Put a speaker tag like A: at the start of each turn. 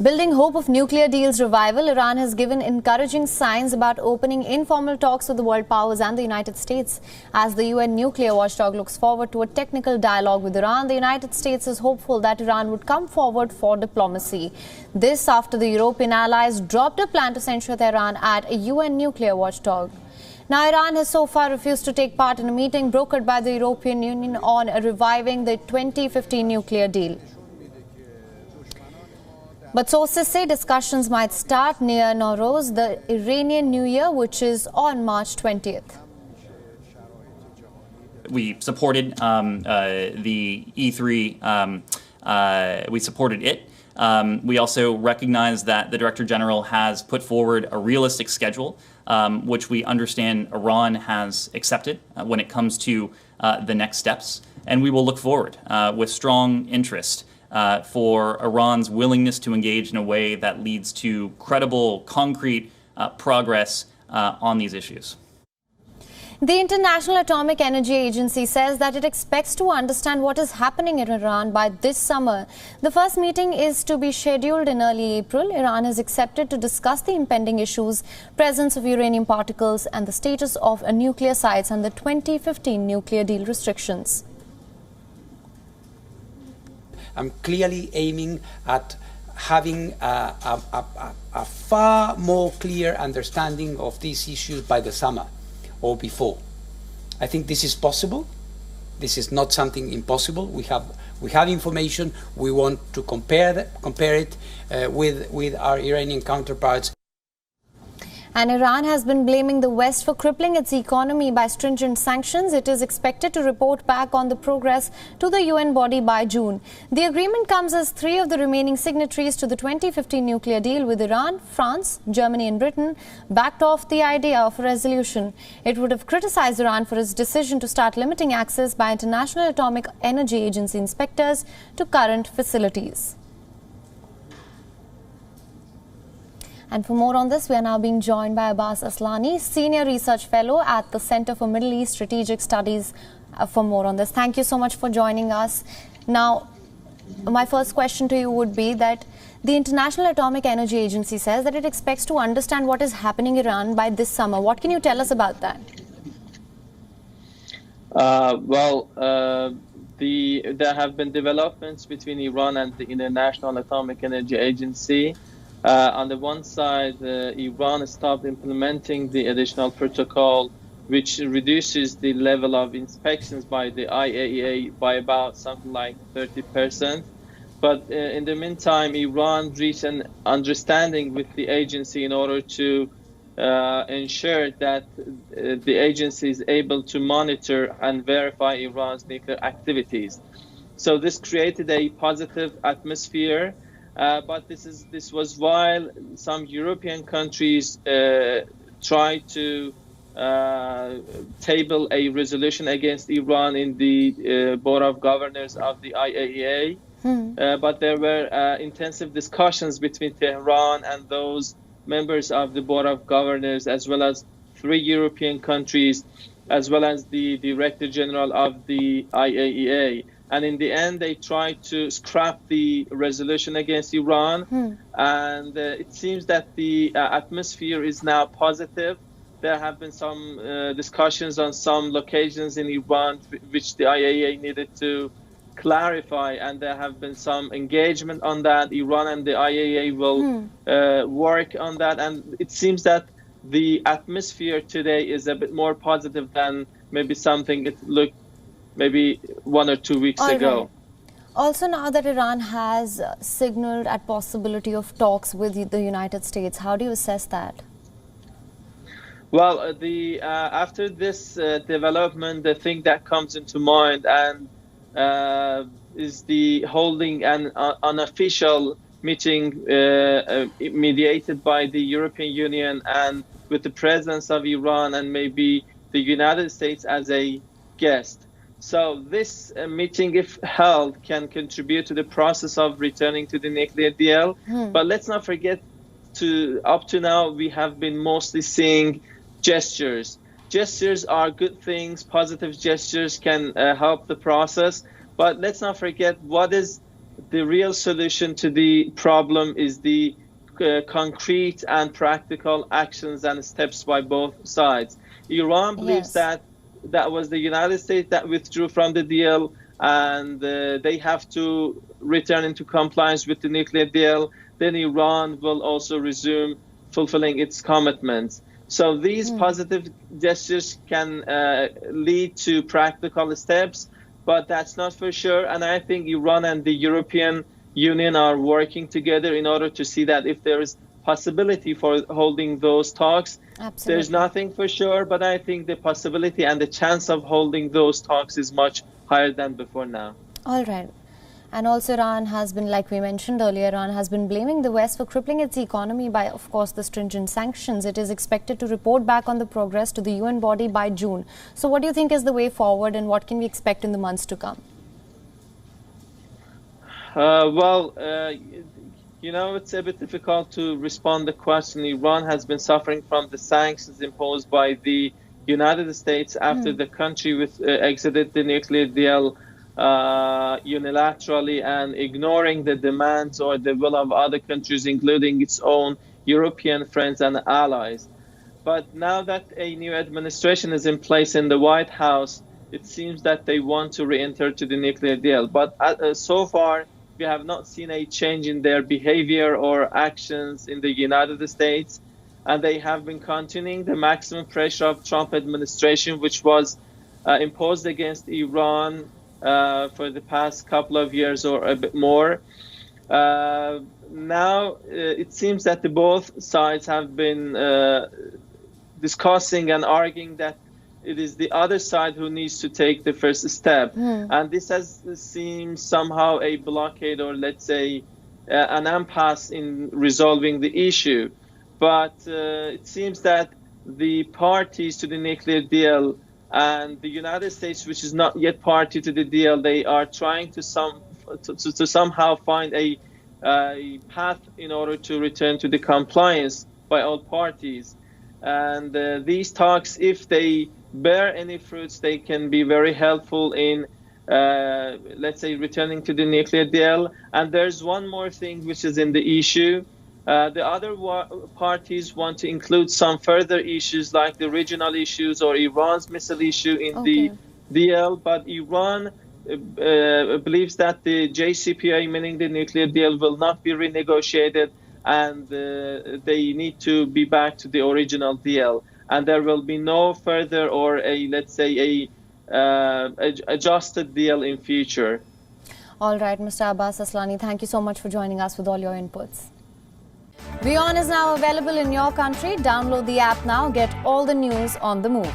A: Building hope of nuclear deal's revival, Iran has given encouraging signs about opening informal talks with the world powers and the United States. As the UN nuclear watchdog looks forward to a technical dialogue with Iran, the United States is hopeful that Iran would come forward for diplomacy. This after the European allies dropped a plan to censure Tehran at a UN nuclear watchdog. Now, Iran has so far refused to take part in a meeting brokered by the European Union on reviving the 2015 nuclear deal. But sources say discussions might start near Nowruz, the Iranian New Year, which is on March 20th.
B: We supported the E3, we supported it. We also recognize that the Director General has put forward a realistic schedule, which we understand Iran has accepted when it comes to the next steps. And we will look forward with strong interest for Iran's willingness to engage in a way that leads to credible, concrete progress on these issues.
A: The International Atomic Energy Agency says that it expects to understand what is happening in Iran by this summer. The first meeting is to be scheduled in early April. Iran has accepted to discuss the impending issues, presence of uranium particles and the status of nuclear sites and the 2015 nuclear deal restrictions.
C: I'm clearly aiming at having a far more clear understanding of these issues by the summer or before. I think this is possible. This is not something impossible. We have information. We want to compare it with our Iranian counterparts.
A: And Iran has been blaming the West for crippling its economy by stringent sanctions. It is expected to report back on the progress to the UN body by June. The agreement comes as three of the remaining signatories to the 2015 nuclear deal with Iran, France, Germany and Britain backed off the idea of a resolution. It would have criticized Iran for its decision to start limiting access by International Atomic Energy Agency inspectors to current facilities. And for more on this, we are now being joined by Abbas Aslani, Senior Research Fellow at the Center for Middle East Strategic Studies, for more on this. Thank you so much for joining us. Now, my first question to you would be that the International Atomic Energy Agency says that it expects to understand what is happening in Iran by this summer. What can you tell us about that?
D: There have been developments between Iran and the International Atomic Energy Agency. On the one side, Iran stopped implementing the additional protocol, which reduces the level of inspections by the IAEA by about something like 30%. But in the meantime, Iran reached an understanding with the agency in order to ensure that the agency is able to monitor and verify Iran's nuclear activities. So this created a positive atmosphere. But this was while some European countries tried to table a resolution against Iran in the Board of Governors of the IAEA. But there were intensive discussions between Tehran and those members of the Board of Governors, as well as 3 European countries, as well as the Director General of the IAEA. And in the end, they tried to scrap the resolution against Iran. And it seems that the atmosphere is now positive. There have been some discussions on some locations in Iran, which the IAEA needed to clarify. And there have been some engagement on that. Iran and the IAEA will work on that. And it seems that the atmosphere today is a bit more positive than maybe something it looked maybe 1 or 2 weeks ago.
A: Right. Also, now that Iran has signaled at possibility of talks with the United States, how do you assess that?
D: Well, after this development, the thing that comes into mind and is the holding an unofficial meeting mediated by the European Union and with the presence of Iran and maybe the United States as a guest. So this meeting, if held, can contribute to the process of returning to the nuclear deal. But let's not forget, up to now, we have been mostly seeing gestures. Gestures are good things. Positive gestures can help the process. But let's not forget what is the real solution to the problem is the concrete and practical actions and steps by both sides. Iran believes that was the United States that withdrew from the deal, and they have to return into compliance with the nuclear deal. Then Iran will also resume fulfilling its commitments. So these positive gestures can lead to practical steps, but that's not for sure. And I think Iran and the European Union are working together in order to see that if there is possibility for holding those talks.
A: Absolutely.
D: There's nothing for sure, but I think the possibility and the chance of holding those talks is much higher than before now.
A: All right. And also Iran has been, like we mentioned earlier, Iran has been blaming the West for crippling its economy by, of course, the stringent sanctions. It is expected to report back on the progress to the UN body by June. So what do you think is the way forward, and what can we expect in the months to come?
D: You know, it's a bit difficult to respond to the question. Iran has been suffering from the sanctions imposed by the United States after the country exited the nuclear deal unilaterally and ignoring the demands or the will of other countries, including its own European friends and allies. But now that a new administration is in place in the White House, it seems that they want to re-enter to the nuclear deal. But so far, we have not seen a change in their behavior or actions in the United States. And they have been continuing the maximum pressure of Trump administration, which was imposed against Iran for the past couple of years or a bit more. Now, it seems that both sides have been discussing and arguing that it is the other side who needs to take the first step. And this has seemed somehow a blockade, or let's say an impasse in resolving the issue. But it seems that the parties to the nuclear deal and the United States, which is not yet party to the deal, they are trying to somehow find a path in order to return to the compliance by all parties. And these talks, if they bear any fruits, they can be very helpful in, let's say, returning to the nuclear deal. And there's one more thing which is in the issue. The other parties want to include some further issues like the regional issues or Iran's missile issue in the deal, but Iran believes that the JCPOA, meaning the nuclear deal, will not be renegotiated, and they need to be back to the original deal. And there will be no further or let's say adjusted deal in future.
A: All right, Mr. Abbas Aslani, thank you so much for joining us with all your inputs. WION is now available in your country. Download the app now. Get all the news on the move.